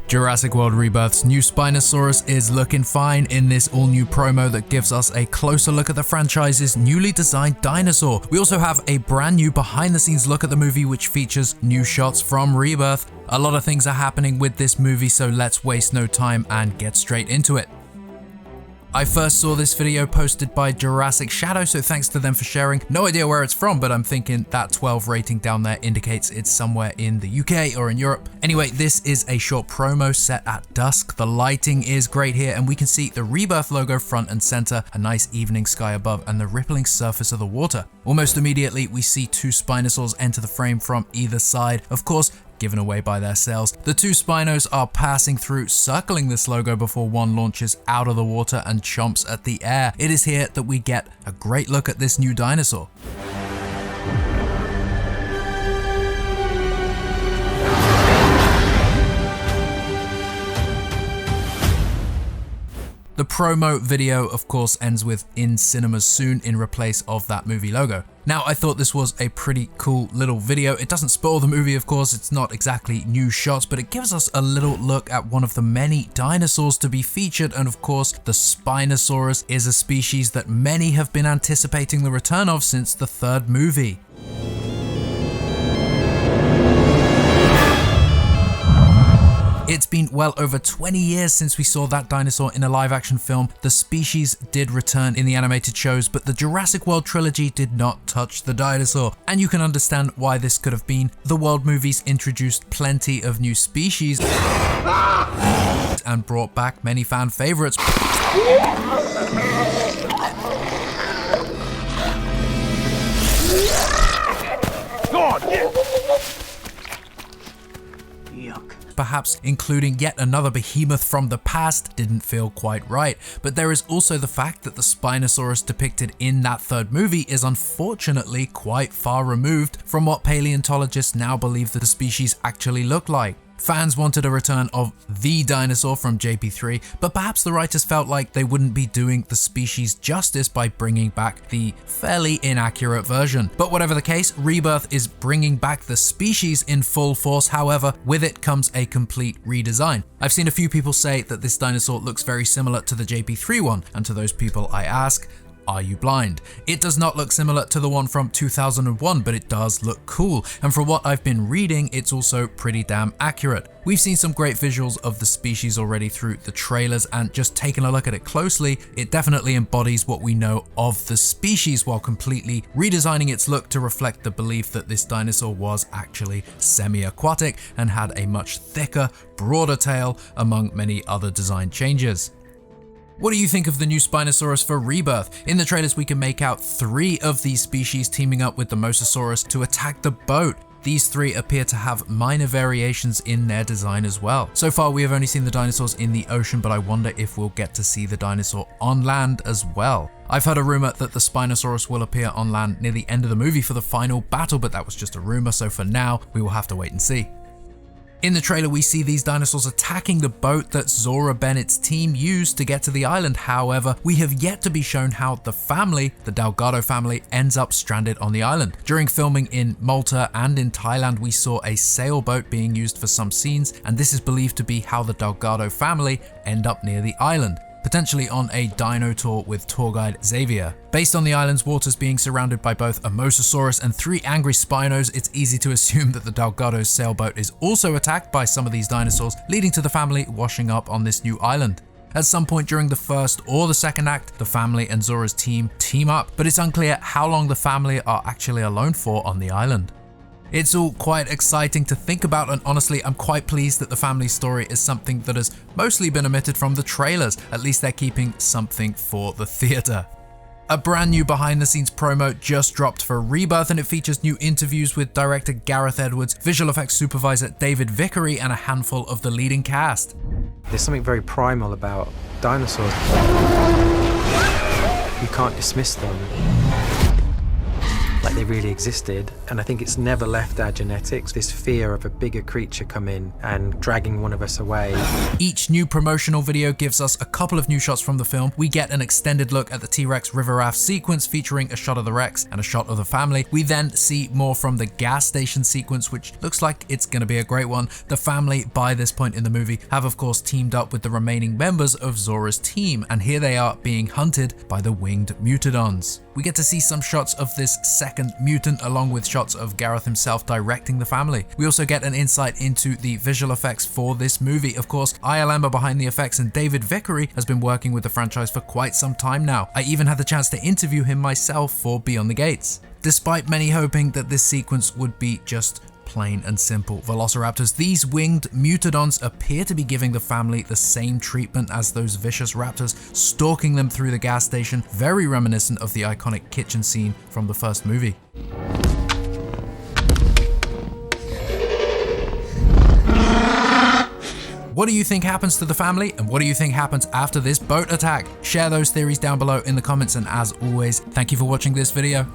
Jurassic World Rebirth's new Spinosaurus is looking fine in this all-new promo that gives us a closer look at the franchise's newly designed dinosaur. We also have a brand new behind-the-scenes look at the movie which features new shots from Rebirth. A lot of things are happening with this movie, so let's waste no time and get straight into it. I first saw this video posted by Jurassic Shadow, so thanks to them for sharing. No idea where it's from, but I'm thinking that 12 rating down there indicates it's somewhere in the UK or in Europe. Anyway, this is a short promo set at dusk. The lighting is great here, and we can see the Rebirth logo front and center, a nice evening sky above, and the rippling surface of the water. Almost immediately, we see two Spinosaurs enter the frame from either side. Of course, given away by their sails. The two Spinos are passing through, circling this logo before one launches out of the water and chomps at the air. It is here that we get a great look at this new dinosaur. The promo video, of course, ends with "in cinemas soon" in replace of that movie logo. Now, I thought this was a pretty cool little video. It doesn't spoil the movie, of course, it's not exactly new shots, but it gives us a little look at one of the many dinosaurs to be featured, and of course, the Spinosaurus is a species that many have been anticipating the return of since the third movie. It's been well over 20 years since we saw that dinosaur in a live-action film. The species did return in the animated shows, but the Jurassic World trilogy did not touch the dinosaur. And you can understand why this could have been. The World movies introduced plenty of new species and brought back many fan favorites. God, yeah. Perhaps including yet another behemoth from the past didn't feel quite right, but there is also the fact that the Spinosaurus depicted in that third movie is unfortunately quite far removed from what paleontologists now believe that the species actually look like. Fans wanted a return of the dinosaur from JP3, but perhaps the writers felt like they wouldn't be doing the species justice by bringing back the fairly inaccurate version. But whatever the case, Rebirth is bringing back the species in full force. However, with it comes a complete redesign. I've seen a few people say that this dinosaur looks very similar to the JP3 one, and to those people I ask, are you blind? It does not look similar to the one from 2001, but it does look cool. And from what I've been reading, it's also pretty damn accurate. We've seen some great visuals of the species already through the trailers, and just taking a look at it closely, it definitely embodies what we know of the species while completely redesigning its look to reflect the belief that this dinosaur was actually semi-aquatic and had a much thicker, broader tail, among many other design changes. What do you think of the new Spinosaurus for Rebirth? In the trailers, we can make out 3 of these species teaming up with the Mosasaurus to attack the boat. These 3 appear to have minor variations in their design as well. So far, we have only seen the dinosaurs in the ocean, but I wonder if we'll get to see the dinosaur on land as well. I've heard a rumor that the Spinosaurus will appear on land near the end of the movie for the final battle, but that was just a rumor, so for now, we will have to wait and see. In the trailer, we see these dinosaurs attacking the boat that Zora Bennett's team used to get to the island. However, we have yet to be shown how the family, the Delgado family, ends up stranded on the island. During filming in Malta and in Thailand, we saw a sailboat being used for some scenes, and this is believed to be how the Delgado family end up near the island, potentially on a dino tour with tour guide Xavier. Based on the island's waters being surrounded by both a Mosasaurus and 3 angry Spinos, it's easy to assume that the Delgado's sailboat is also attacked by some of these dinosaurs, leading to the family washing up on this new island. At some point during the first or the second act, the family and Zora's team up, but it's unclear how long the family are actually alone for on the island. It's all quite exciting to think about, and honestly, I'm quite pleased that the family story is something that has mostly been omitted from the trailers. At least they're keeping something for the theater. A brand new behind the scenes promo just dropped for Rebirth, and it features new interviews with director Gareth Edwards, visual effects supervisor David Vickery, and a handful of the leading cast. There's something very primal about dinosaurs. You can't dismiss them. Like they really existed. And I think it's never left our genetics, this fear of a bigger creature coming and dragging one of us away. Each new promotional video gives us a couple of new shots from the film. We get an extended look at the T-Rex river raft sequence featuring a shot of the Rex and a shot of the family. We then see more from the gas station sequence, which looks like it's going to be a great one. The family, by this point in the movie, have of course teamed up with the remaining members of Zora's team, and here they are being hunted by the winged mutadons. We get to see some shots of this second mutant along with shots of Gareth himself directing the family. We also get an insight into the visual effects for this movie. Of course, ILM behind the effects, and David Vickery has been working with the franchise for quite some time now. I even had the chance to interview him myself for Beyond the Gates. Despite many hoping that this sequence would be just plain and simple velociraptors, these winged mutadons appear to be giving the family the same treatment as those vicious raptors, stalking them through the gas station, very reminiscent of the iconic kitchen scene from the first movie. What do you think happens to the family, and what do you think happens after this boat attack? Share those theories down below in the comments, and as always, thank you for watching this video.